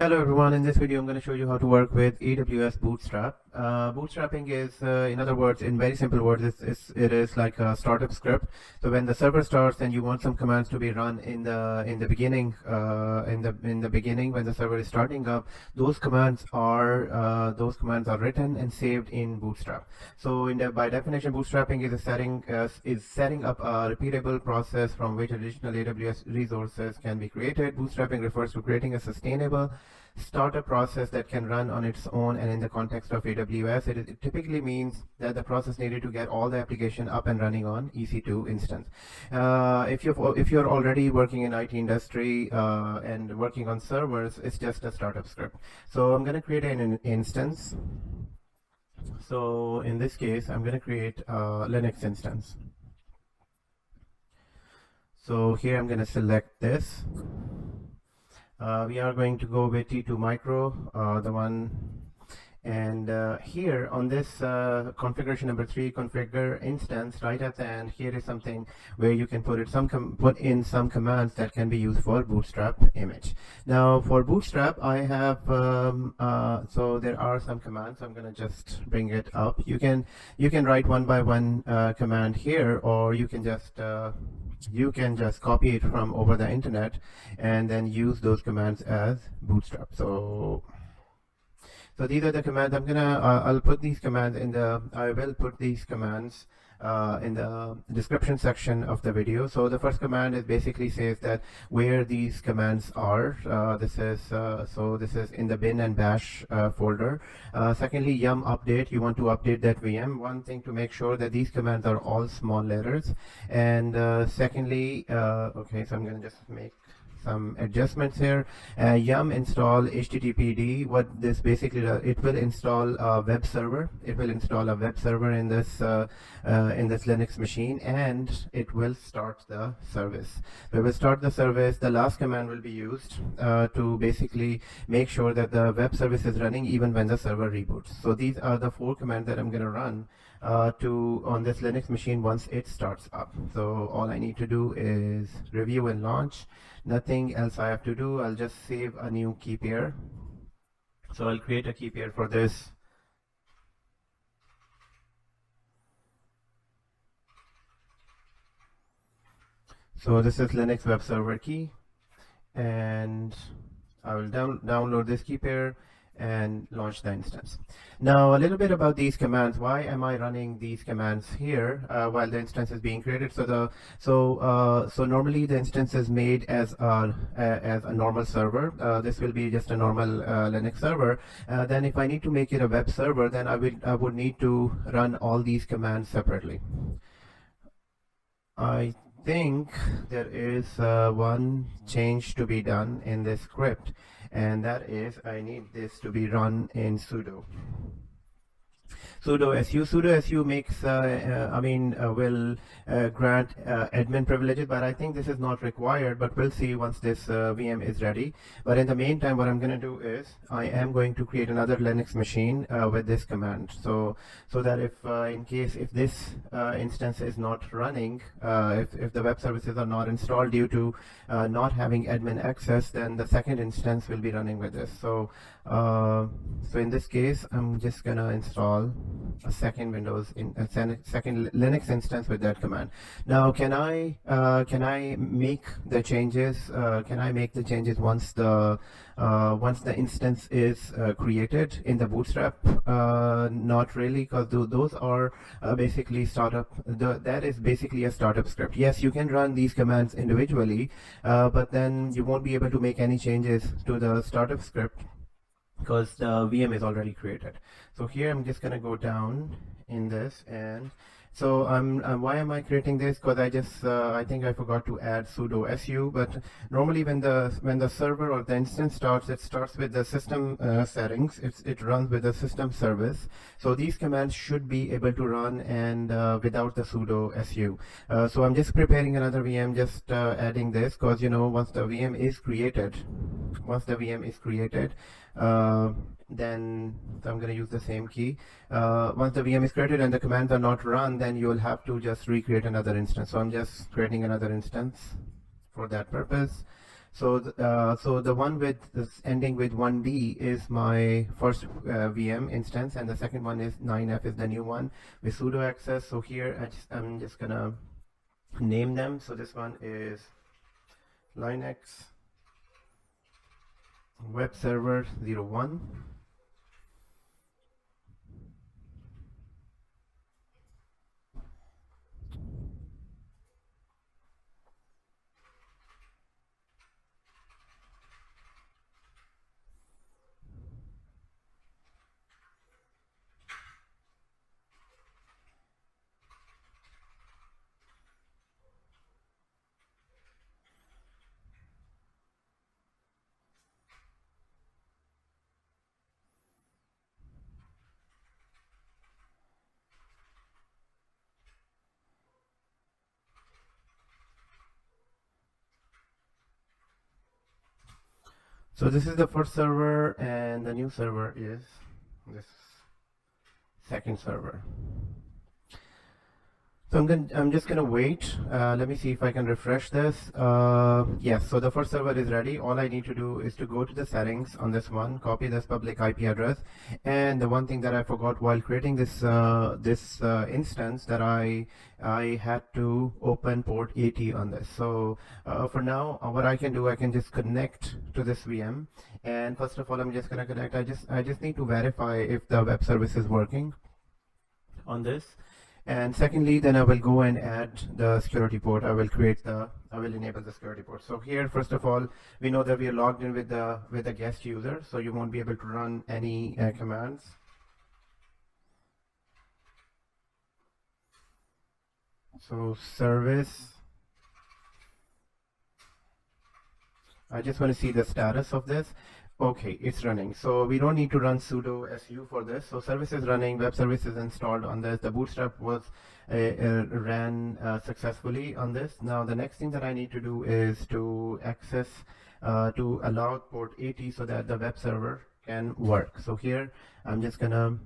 Hello everyone, in this video I'm going to show you how to work with AWS Bootstrap. Bootstrapping is, in other words, in very simple words, it is like a startup script. So when the server starts and you want some commands to be run in the beginning, in the beginning when the server is starting up, those commands are written and saved in Bootstrap. So by definition, bootstrapping is setting up a repeatable process from which additional AWS resources can be created. Bootstrapping refers to creating a sustainable startup process that can run on its own, and in the context of AWS, it typically means that the process needed to get all the application up and running on EC2 instance. If you're already working in IT industry and working on servers, it's just a startup script. So I'm going to create an instance. So in this case, I'm going to create a Linux instance. So here I'm going to select this. We are going to go with T2 micro, the one, and here on this configuration number 3, configure instance, right at the end, here is something where you can put in some commands that can be used for Bootstrap image. Now for Bootstrap, I have so there are some commands. I'm going to just bring it up. You can write one by one command here, or you can just copy it from over the internet and then use those commands as Bootstrap. So these are the commands. I will put these commands in the description section of the video. So the first command is basically says that where these commands are. This is in the bin and bash folder. Secondly, yum update. You want to update that VM. One thing to make sure that these commands are all small letters. And secondly, okay, so I'm going to just make some adjustments here. Yum install HTTPD. What this basically does, it will install a web server. It will install a web server in this Linux machine, and it will start the service. We will start the service. The last command will be used to basically make sure that the web service is running even when the server reboots. So these are the 4 commands that I'm going to run on this Linux machine once it starts up. So all I need to do is review and launch. Nothing else I have to do. I'll just save a new key pair. So I'll create a key pair for this. So this is Linux web server key, and I will download this key pair and launch the instance. Now a little bit about these commands. Why am I running these commands here while the instance is being created? So normally the instance is made as a normal server. This will be just a normal Linux server. Then if I need to make it a web server, then I would need to run all these commands separately. I think there is one change to be done in this script, and that is I need this to be run in sudo. Sudo su makes will grant admin privileges, but I think this is not required, but we'll see once this VM is ready. But in the meantime, what I'm going to do is I am going to create another Linux machine with this command, so that if in case if this instance is not running, if the web services are not installed due to not having admin access, then the second instance will be running with this. So in this case, I'm just gonna install a second second Linux instance with that command. Now, can I make the changes? Can I make the changes once the instance is created in the Bootstrap? Not really, because those are basically startup. That is basically a startup script. Yes, you can run these commands individually, but then you won't be able to make any changes to the startup script because the VM is already created. So here I'm just going to go down in this, and so why am I creating this? Because I think I forgot to add sudo su. But normally when the server or the instance starts, it starts with the system settings. It runs with the system service. So these commands should be able to run and without the sudo su. So I'm just preparing another VM, just adding this, because once the VM is created, then I'm going to use the same key. Once the VM is created and the commands are not run, then you will have to just recreate another instance. So I'm just creating another instance for that purpose. So so the one with this ending with 1D is my first VM instance, and the second one is 9F is the new one with sudo access. So here I'm just gonna name them. So this one is Linux web server 01. So this is the first server, and the new server is this second server. So I'm just gonna wait. Let me see if I can refresh this. Yes, so the first server is ready. All I need to do is to go to the settings on this one, copy this public IP address, and the one thing that I forgot while creating this instance, that I had to open port 80 on this. So for now, what I can do, I can just connect to this VM. And first of all, I'm just gonna connect. I just need to verify if the web service is working on this. And secondly, then I will go and add the security port. I will enable the security port. So here, first of all, we know that we are logged in with the guest user, so you won't be able to run any commands. So service, I just want to see the status of this. Okay, it's running. So we don't need to run sudo su for this. So service is running, web service is installed on this. The Bootstrap was ran successfully on this. Now the next thing that I need to do is to access to allow port 80 so that the web server can work. So here I'm just gonna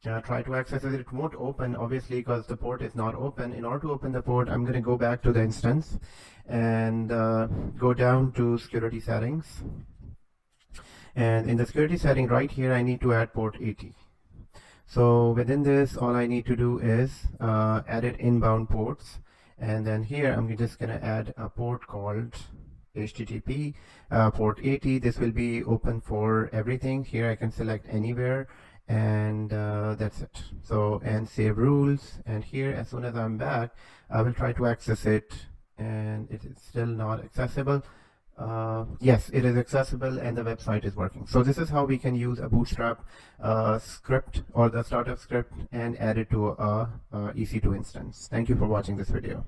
try to access it. It won't open obviously because the port is not open. In order to open the port, I'm gonna go back to the instance and go down to security settings. And in the security setting right here, I need to add port 80. So within this, all I need to do is edit inbound ports. And then here, I'm just going to add a port called HTTP port 80. This will be open for everything. Here I can select anywhere, and that's it. So, and save rules. And here, as soon as I'm back, I will try to access it, and it is still not accessible. Yes, it is accessible and the website is working. So this is how we can use a Bootstrap script or the startup script and add it to a EC2 instance. Thank you for watching this video.